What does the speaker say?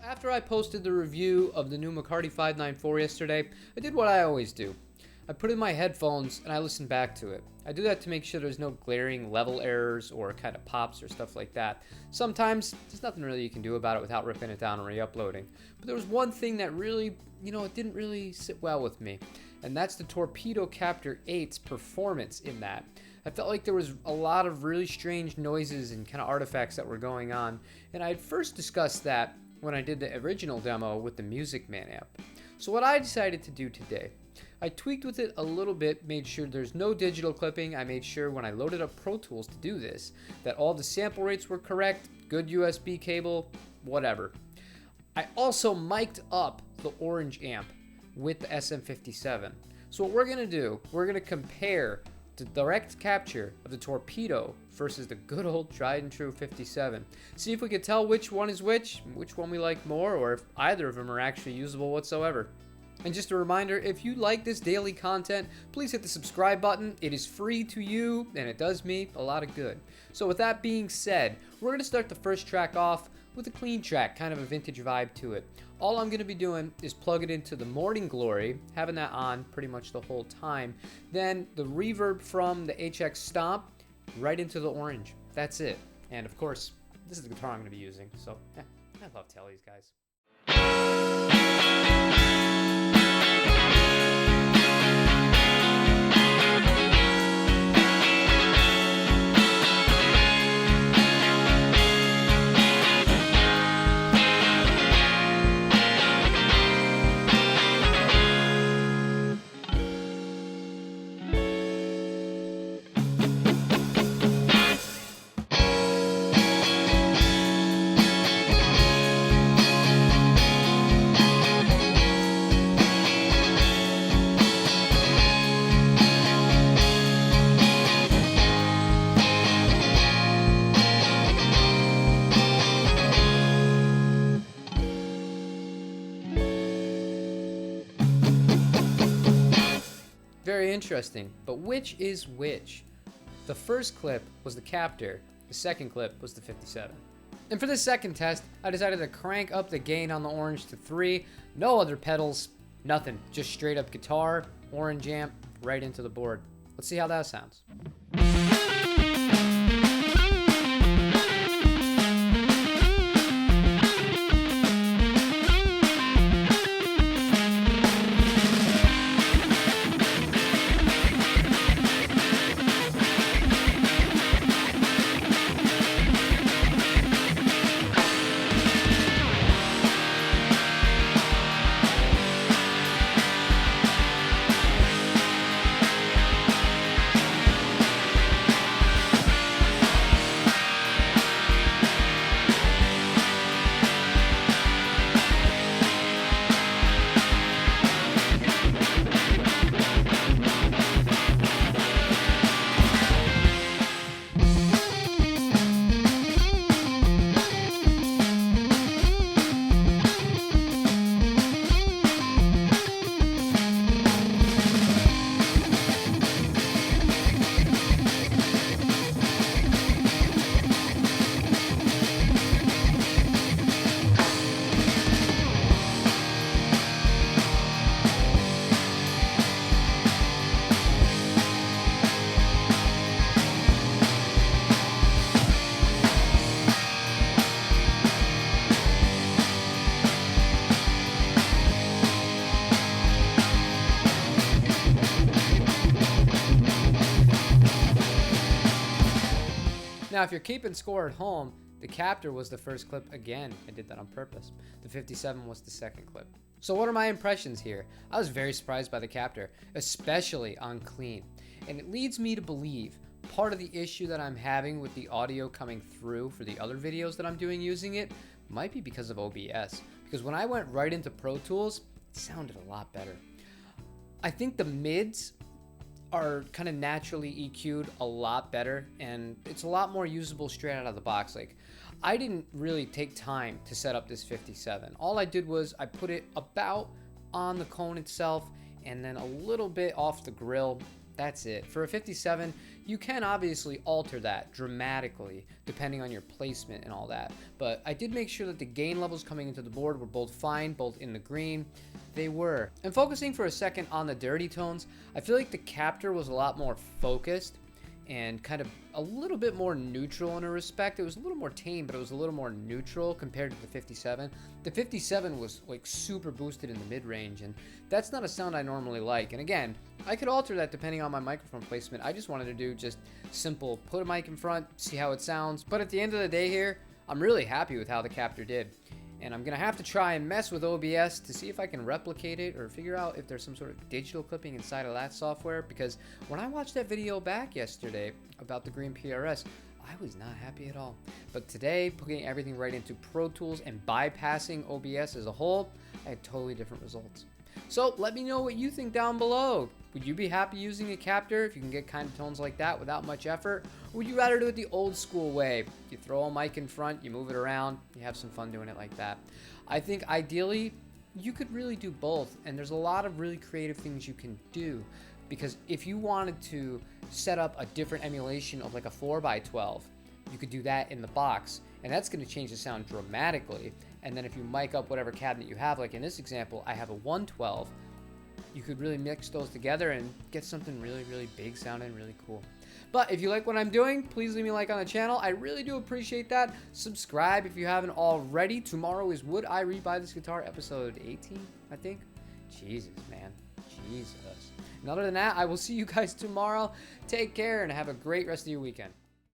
After I posted the review of the new McCarty 594 yesterday, I did what I always do. I put in my headphones and I listened back to it. I do that to make sure there's no glaring level errors or kind of pops or stuff like that. Sometimes there's nothing really you can do about it without ripping it down and re-uploading. But there was one thing that really, it didn't really sit well with me. And that's the Torpedo Captor 8's performance in that. I felt like there was a lot of really strange noises and kind of artifacts that were going on. And I had first discussed that when I did the original demo with the Music Man amp. So what I decided to do today, I tweaked with it a little bit, made sure there's no digital clipping. I made sure when I loaded up Pro Tools to do this, that all the sample rates were correct, good USB cable, whatever. I also mic'd up the orange amp with the SM57. So what we're gonna do, we're gonna compare the direct capture of the Torpedo versus the good old tried and true 57. See if we can tell which one is which one we like more, or if either of them are actually usable whatsoever. And just a reminder, if you like this daily content, please hit the subscribe button. It is free to you, and it does me a lot of good. So with that being said, we're going to start the first track off with a clean track, kind of a vintage vibe to it. All I'm going to be doing is plug it into the Morning Glory, having that on pretty much the whole time. Then the reverb from the HX Stomp right into the orange. That's it. And of course, this is the guitar I'm going to be using. So, I love Telly's, guys. Very interesting, but which is which? The first clip was the Captor, the second clip was the 57. And for this second test, I decided to crank up the gain on the orange to 3, no other pedals, nothing, just straight up guitar, orange amp, right into the board. Let's see how that sounds. Now, if you're keeping score at home, the Captor was the first clip again. I did that on purpose. The 57 was the second clip. So what are my impressions here? I was very surprised by the Captor, especially on clean. And it leads me to believe part of the issue that I'm having with the audio coming through for the other videos that I'm doing using it might be because of OBS. Because when I went right into Pro Tools, it sounded a lot better. I think the mids are kind of naturally EQ'd a lot better, and it's a lot more usable straight out of the box. Like, I didn't really take time to set up this 57. All I did was I put it about on the cone itself and then a little bit off the grill. That's it. For a 57, You can obviously alter that dramatically depending on your placement and all that, but I did make sure that the gain levels coming into the board were both fine, both in the green. They were. And focusing for a second on the dirty tones, I feel like the Captor was a lot more focused and kind of a little bit more neutral in a respect. It was a little more tame, but it was a little more neutral compared to the 57. The 57 was like super boosted in the mid-range, and that's not a sound I normally like. And again, I could alter that depending on my microphone placement. I just wanted to do just simple, put a mic in front, see how it sounds. But at the end of the day here, I'm really happy with how the Captor did. And I'm gonna have to try and mess with OBS to see if I can replicate it or figure out if there's some sort of digital clipping inside of that software, because when I watched that video back yesterday about the green PRS, I was not happy at all. But today, putting everything right into Pro Tools and bypassing OBS as a whole, I had totally different results. So let me know what you think down below. Would you be happy using a Captor if you can get kind of tones like that without much effort? Or would you rather do it the old school way? You throw a mic in front, you move it around, you have some fun doing it like that. I think ideally, you could really do both, and there's a lot of really creative things you can do. Because if you wanted to set up a different emulation of like a 4x12, you could do that in the box, and that's going to change the sound dramatically. And then if you mic up whatever cabinet you have, like in this example, I have a 112, you could really mix those together and get something really, really big sounding, really cool. But if you like what I'm doing, please leave me a like on the channel. I really do appreciate that. Subscribe if you haven't already. Tomorrow is Would I Rebuy This Guitar episode 18, I think. Jesus, man. Jesus. And other than that, I will see you guys tomorrow. Take care and have a great rest of your weekend.